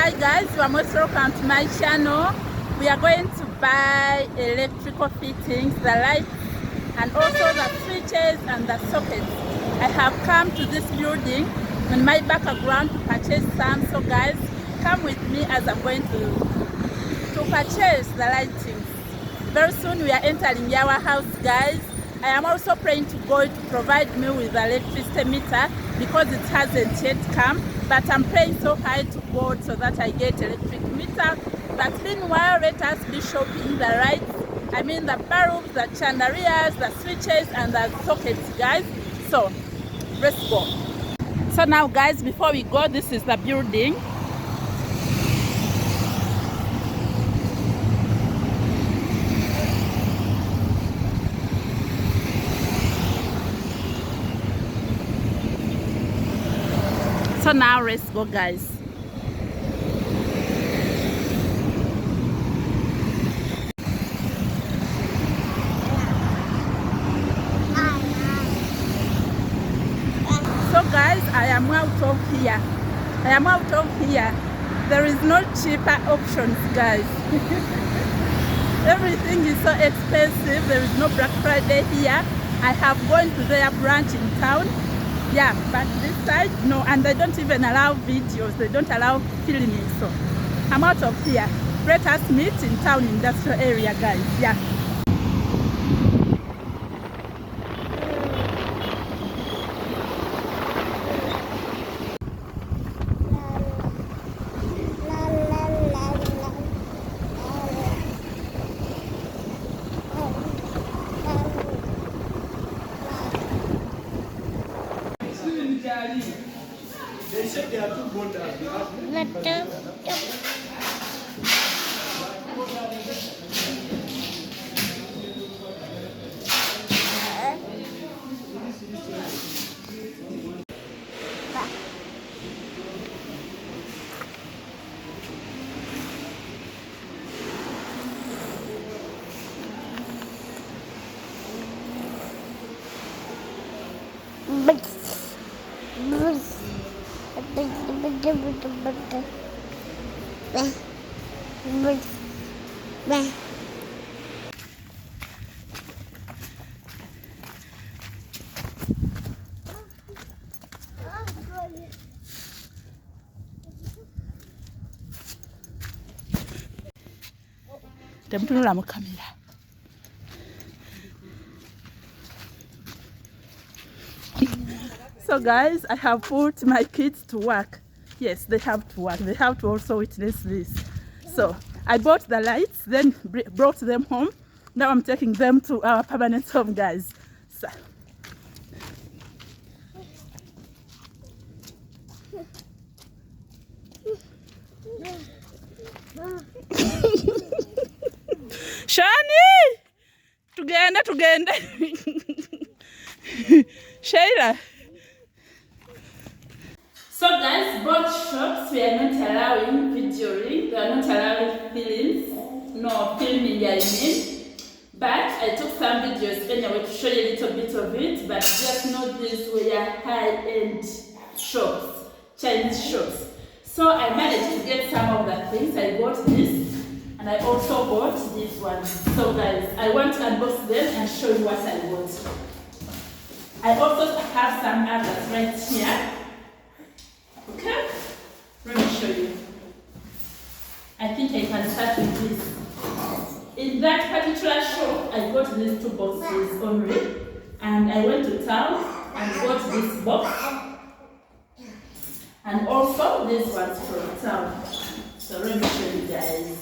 Hi guys, you are most welcome to my channel. We are going to buy electrical fittings, the lights and also the switches and the sockets. I have come to this building in my background to purchase some, so guys come with me as I'm going to purchase the lightings. Very soon we are entering our house guys. I am also praying to God to provide me with the electricity meter because it hasn't yet come, but I'm praying so hard to God so that I get electric meter. But meanwhile, let us be shopping the lights, the bulbs, the chandeliers, the switches and the sockets guys. So let's go. So now guys, before we go, this is the building. So now let's go guys. So guys, I am out of here. There is no cheaper options guys. Everything is so expensive. There is no Black Friday here. I have gone to their branch in town. Yeah, but this side, no, and they don't even allow videos. They don't allow filming, so I'm out of here. Let us meet in town industrial area, guys. Yeah. They said they are two bonders. So guys, I have put my kids to work. Yes, they have to work. They have to also witness this. So I bought the lights, then brought them home. Now I'm taking them to our permanent home, guys. So. Shani! Tugenda. Shayla. So guys, both shops we are not allowing videoing, they are not allowing filming I mean. But I took some videos anyway to show you a little bit of it, but just know these were high-end shops, Chinese shops. So I managed to get some of the things. I bought this and I also bought this one. So guys, I want to unbox them and show you what I bought. I also have some others right here. Okay, let me show you. I think I can start with this. In that particular shop, I got these two boxes only, and I went to town and got this box, and also this one's from town. So let me show you guys.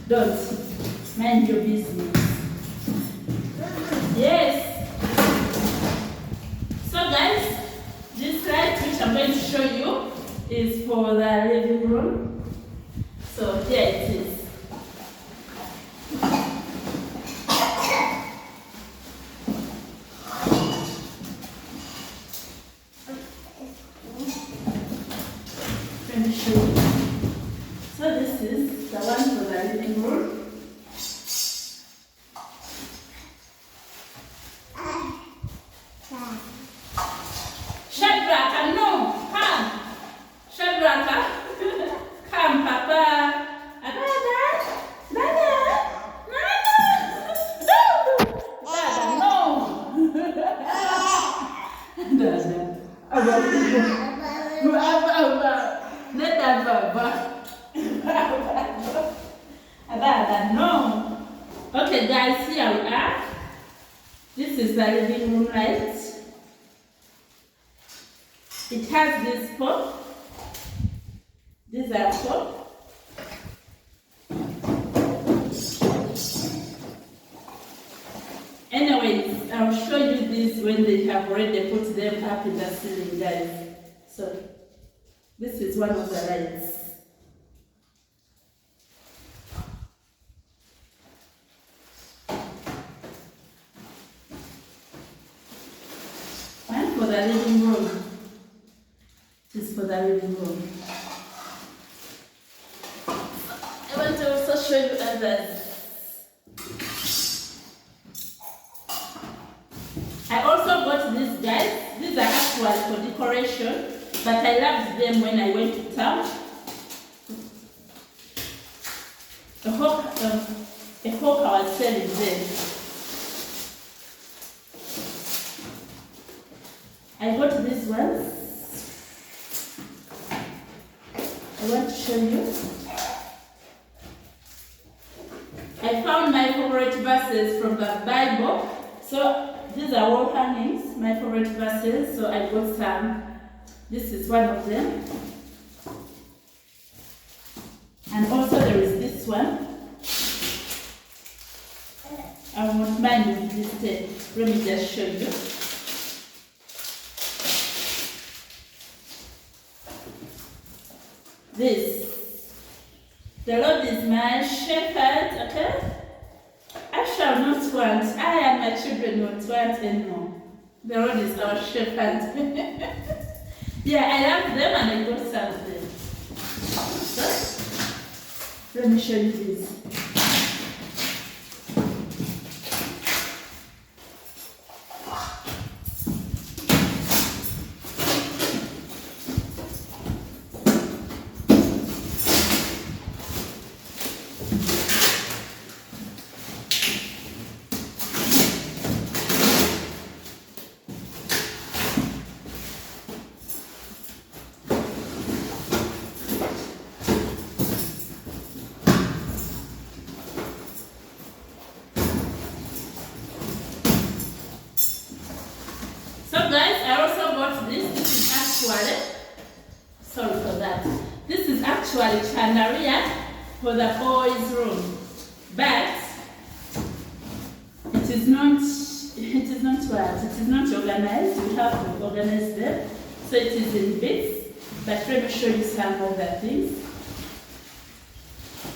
Don't mind your business. Yes. So guys, this light which I'm going to show you is for the living room. So here it is. No. Okay, guys, here we are. This is the living room light. It has this pole. These are four. Anyways, I'll show you this when they have already put them up in the ceiling, guys. So, this is one of the lights. One for the living room. This is for the living room. I want to also show you others. I also got these guys. These are actually for decoration, but I loved them when I went to town. A hawker was selling them. I got these ones. I want to show you. I found my favorite verses from the Bible. So these are wall hangings, my favorite verses. So I got some. This is one of them. And also there is this one. I won't mind with this tape. Let me just show you. This. The Lord is my shepherd, okay? I shall not want. I and my children won't want anymore. The Lord is our shepherd. Yeah, I love them and I got some of them. So, let me show you this. So guys, I also got this. This is actually, sorry for that. This is actually chandelier for the boys' room, but it is not what? It is not organized. We have to organize them. So it is in bits. But let me show you some other things.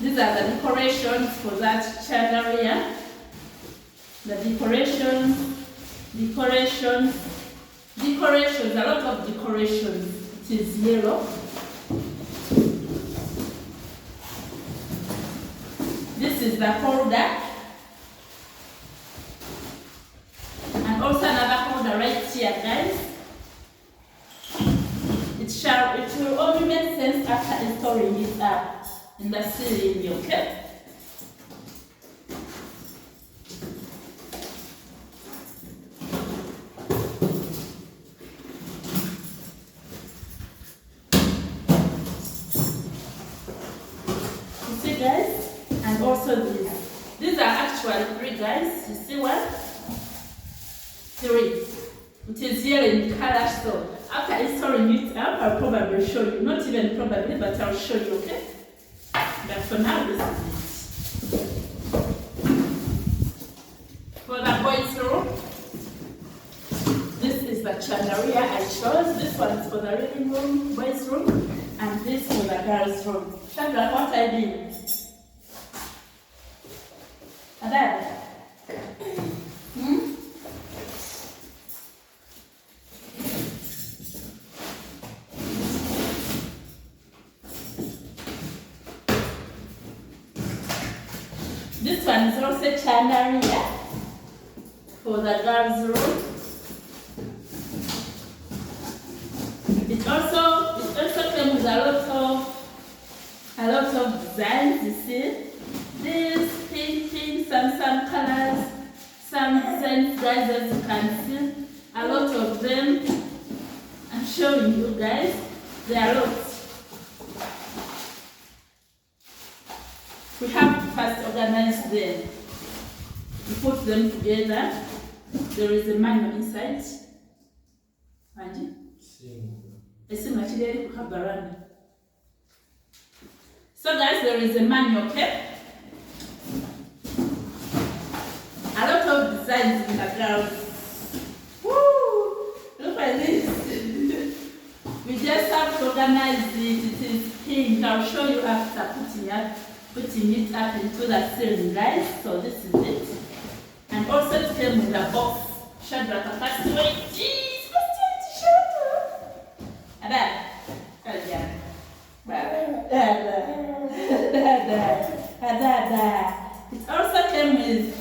These are the decorations for that chandelier. The decorations, a lot of decorations. It is yellow. This is the holder. And also another holder right here, guys. It will only make sense after installing it up in the ceiling, okay? Guys, and also these are actually three, guys. You see what? Three. It is here in color, so after installing it up, I'll probably show you. Not even probably, but I'll show you, okay? But for now, this is it. For the boys' room, this is the chandelier I chose. This one is for the living room, boys' room, and this for the girls' room. Chandra, what I did? Ada? This one is also chandelier for the girls' room. It also came with a lot of designs, you see. This pink, some colors, some designs, guys, as you can see. A lot of them. I'm showing you guys. There are lots. We have have to first organize them. You put them together. There is a manual inside. Angie? Similar to the veranda. So guys, there is a manual, okay? A lot of designs in the ground. Woo! Look at this. We just have to organize it. It is pink. I'll show you after putting it up into the ceiling, guys. So this is it. And also it came with a box. Shadrach, I passed away. Jeez, what's Shadrach? It also came with.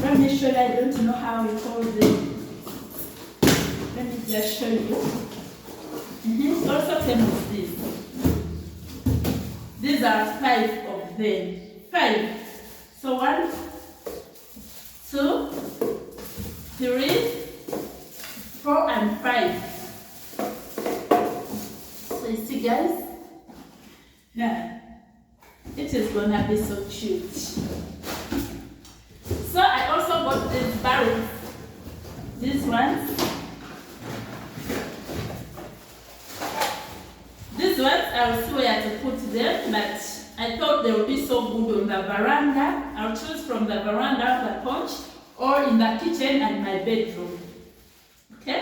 Let me show you. I don't know how we call it. Let me just show you. It also came with this. These are 5 of them. 5. So 1, 2, 3, 4, and 5. So you see, guys? Yeah. It is gonna be so cute. So I also got these barrels. These ones. These ones, I'll see where to put them, but I thought they would be so good on the veranda. I'll choose from the veranda, the porch, or in the kitchen and my bedroom. Okay?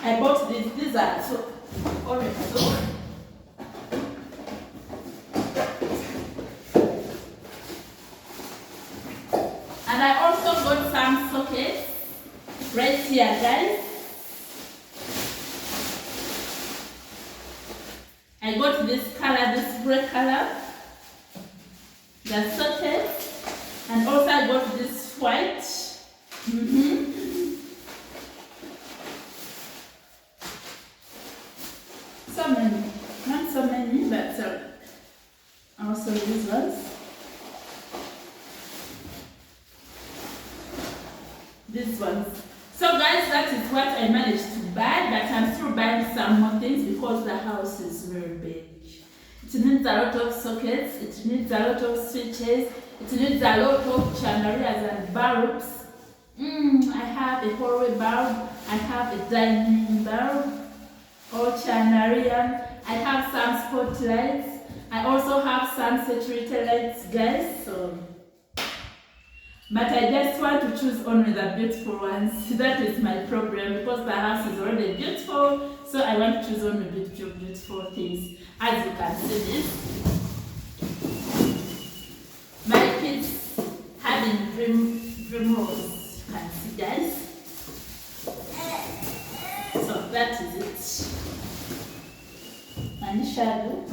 I bought these. These are so orange. And I also got some sockets right here, guys. I got this color, this gray color, the socket, and also I got this white. So many, not so many, but also these ones. These ones. So guys, that is what I managed to buy, but I'm still buying some more things because the house is very big. It needs a lot of sockets, it needs a lot of switches, it needs a lot of chandeliers and bulbs. I have a hallway bulb, I have a dining bulb, or chandelier. I have some spotlights. I also have some security lights, guys. But I just want to choose only the beautiful ones. That is my problem because the house is already beautiful. So I want to choose only beautiful things. As you can see this. My kids having dream rolls. You can see, guys. So that is it. And shadow.